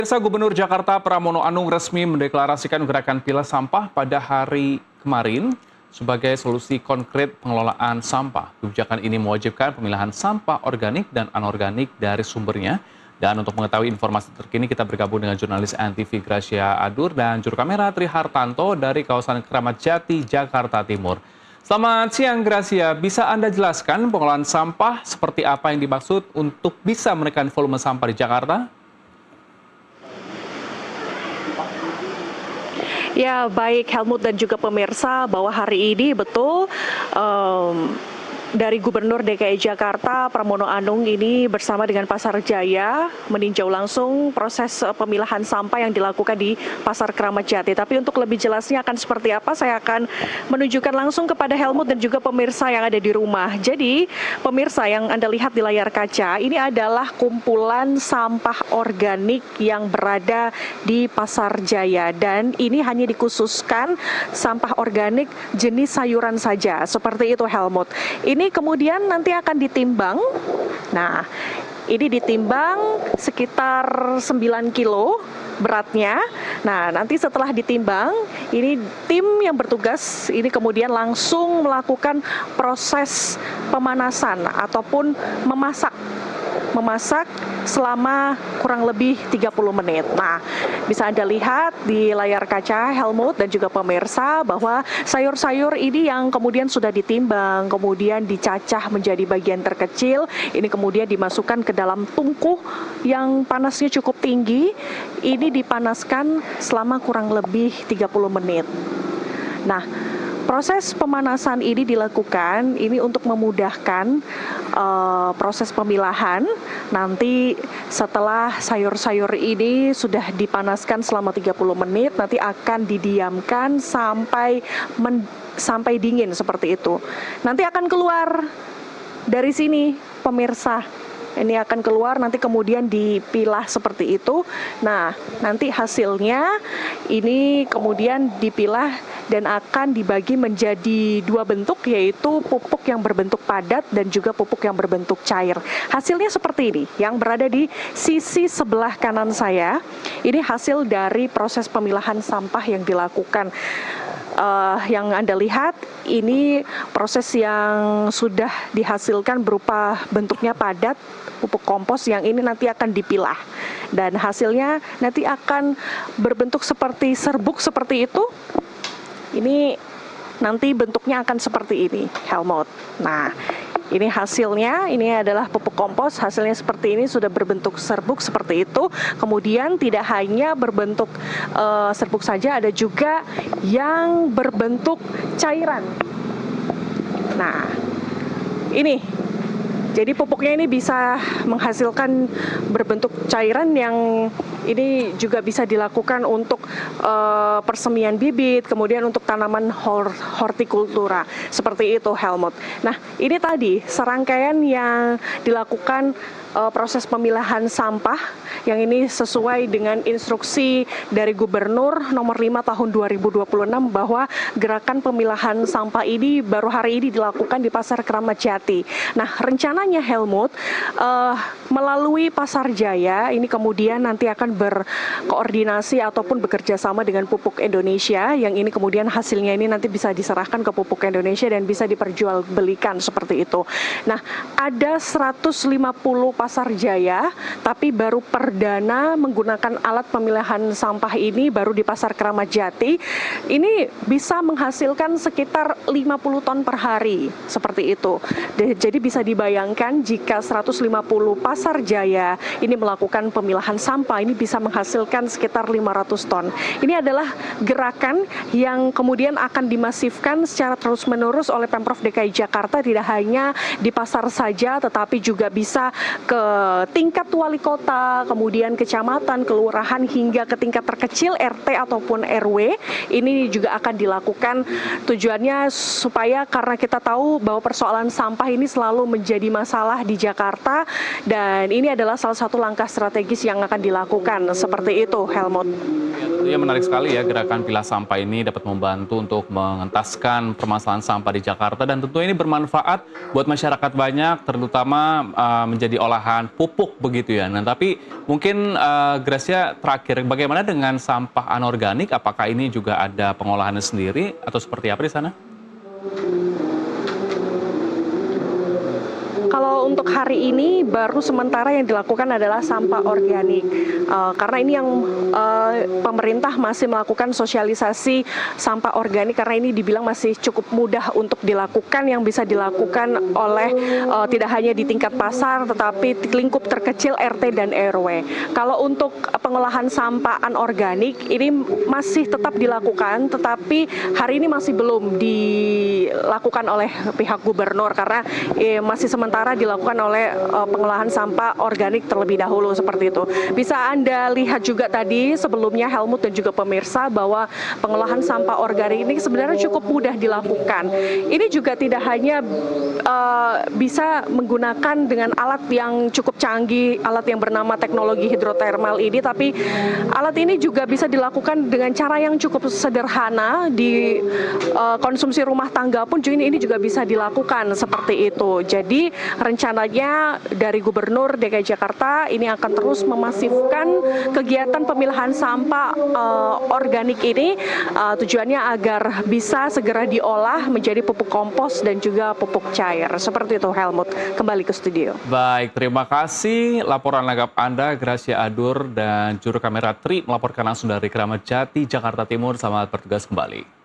Pemirsa, Gubernur Jakarta Pramono Anung resmi mendeklarasikan gerakan pilah sampah pada hari kemarin sebagai solusi konkret pengelolaan sampah. Kebijakan ini mewajibkan pemilahan sampah organik dan anorganik dari sumbernya. Dan untuk mengetahui informasi terkini, kita bergabung dengan jurnalis NTV Gracia Adur dan juru kamera Tri Hartanto dari kawasan Keramat Jati, Jakarta Timur. Selamat siang, Gracia. Bisa Anda jelaskan pengelolaan sampah seperti apa yang dimaksud untuk bisa menekan volume sampah di Jakarta? Ya, baik Helmut dan juga pemirsa, bahwa hari ini betul dari Gubernur DKI Jakarta Pramono Anung ini bersama dengan Pasar Jaya meninjau langsung proses pemilahan sampah yang dilakukan di Pasar Keramat Jati. Tapi untuk lebih jelasnya akan seperti apa, saya akan menunjukkan langsung kepada Helmut dan juga pemirsa yang ada di rumah. Jadi pemirsa yang Anda lihat di layar kaca, ini adalah kumpulan sampah organik yang berada di Pasar Jaya. Dan ini hanya dikhususkan sampah organik jenis sayuran saja, seperti itu Helmut. Ini kemudian nanti akan ditimbang. Nah, ini ditimbang sekitar 9 kilo beratnya. Nah, nanti setelah ditimbang, ini tim yang bertugas ini kemudian langsung melakukan proses pemanasan ataupun memasak selama kurang lebih 30 menit. Nah, bisa Anda lihat di layar kaca Helmut dan juga pemirsa bahwa sayur-sayur ini yang kemudian sudah ditimbang, kemudian dicacah menjadi bagian terkecil, ini kemudian dimasukkan ke dalam tungku yang panasnya cukup tinggi, ini dipanaskan selama kurang lebih 30 menit. Nah, proses pemanasan ini dilakukan ini untuk memudahkan proses pemilahan. Nanti setelah sayur-sayur ini sudah dipanaskan selama 30 menit, nanti akan didiamkan sampai dingin seperti itu. Nanti akan keluar dari sini pemirsa. Ini akan keluar, nanti kemudian dipilah seperti itu. Nah, nanti hasilnya ini kemudian dipilah dan akan dibagi menjadi dua bentuk, yaitu pupuk yang berbentuk padat dan juga pupuk yang berbentuk cair. Hasilnya seperti ini, yang berada di sisi sebelah kanan saya. Ini hasil dari proses pemilahan sampah yang dilakukan. Yang Anda lihat ini proses yang sudah dihasilkan berupa bentuknya padat, pupuk kompos yang ini nanti akan dipilah dan hasilnya nanti akan berbentuk seperti serbuk seperti itu. Ini nanti bentuknya akan seperti ini, Helmut. Nah, ini hasilnya, ini adalah pupuk kompos, hasilnya seperti ini, sudah berbentuk serbuk seperti itu. Kemudian tidak hanya berbentuk serbuk saja, ada juga yang berbentuk cairan. Nah, ini. Jadi pupuknya ini bisa menghasilkan berbentuk cairan yang ini juga bisa dilakukan untuk persemian bibit, kemudian untuk tanaman hortikultura. Seperti itu Helmut. Nah, ini tadi serangkaian yang dilakukan proses pemilahan sampah yang ini sesuai dengan instruksi dari Gubernur nomor 5 tahun 2026 bahwa gerakan pemilahan sampah ini baru hari ini dilakukan di Pasar Keramat Jati. Nah, rencananya Helmut melalui Pasar Jaya ini kemudian nanti akan berkoordinasi ataupun bekerja sama dengan Pupuk Indonesia yang ini kemudian hasilnya ini nanti bisa diserahkan ke Pupuk Indonesia dan bisa diperjualbelikan seperti itu. Nah, ada 150 Pasar Jaya, tapi baru perdana menggunakan alat pemilahan sampah ini baru di Pasar Keramat Jati. Ini bisa menghasilkan sekitar 50 ton per hari, seperti itu. Jadi bisa dibayangkan jika 150 Pasar Jaya ini melakukan pemilahan sampah, ini bisa menghasilkan sekitar 500 ton. Ini adalah gerakan yang kemudian akan dimasifkan secara terus-menerus oleh Pemprov DKI Jakarta, tidak hanya di pasar saja, tetapi juga bisa ke tingkat wali kota, kemudian kecamatan, kelurahan, hingga ke tingkat terkecil RT ataupun RW. Ini juga akan dilakukan, tujuannya supaya karena kita tahu bahwa persoalan sampah ini selalu menjadi masalah di Jakarta dan ini adalah salah satu langkah strategis yang akan dilakukan seperti itu, Helmut. Tentunya menarik sekali ya gerakan pilah sampah ini dapat membantu untuk mengentaskan permasalahan sampah di Jakarta dan tentu ini bermanfaat buat masyarakat banyak terutama menjadi olahan pupuk begitu ya. Nah tapi mungkin Gracia terakhir bagaimana dengan sampah anorganik? Apakah ini juga ada pengolahannya sendiri atau seperti apa di sana? Kalau untuk hari ini baru sementara yang dilakukan adalah sampah organik. Karena ini yang pemerintah masih melakukan sosialisasi sampah organik karena ini dibilang masih cukup mudah untuk dilakukan yang bisa dilakukan oleh tidak hanya di tingkat pasar tetapi di lingkup terkecil RT dan RW. Kalau untuk pengolahan sampah anorganik ini masih tetap dilakukan tetapi hari ini masih belum dilakukan oleh pihak gubernur karena masih sementara dilakukan oleh pengolahan sampah organik terlebih dahulu seperti itu. Bisa Anda lihat juga tadi sebelumnya Helmut dan juga pemirsa bahwa pengolahan sampah organik ini sebenarnya cukup mudah dilakukan. Ini juga tidak hanya bisa menggunakan dengan alat yang cukup canggih, alat yang bernama teknologi hidrotermal ini, tapi alat ini juga bisa dilakukan dengan cara yang cukup sederhana di konsumsi rumah tangga pun ini juga bisa dilakukan seperti itu. Jadi rencananya dari Gubernur DKI Jakarta ini akan terus memasifkan kegiatan pemilahan sampah organik ini tujuannya agar bisa segera diolah menjadi pupuk kompos dan juga pupuk cair. Seperti itu Helmut, kembali ke studio. Baik, terima kasih laporan lengkap Anda Gracia Adur dan juru kamera Tri melaporkan langsung dari Keramat Jati, Jakarta Timur. Selamat bertugas kembali.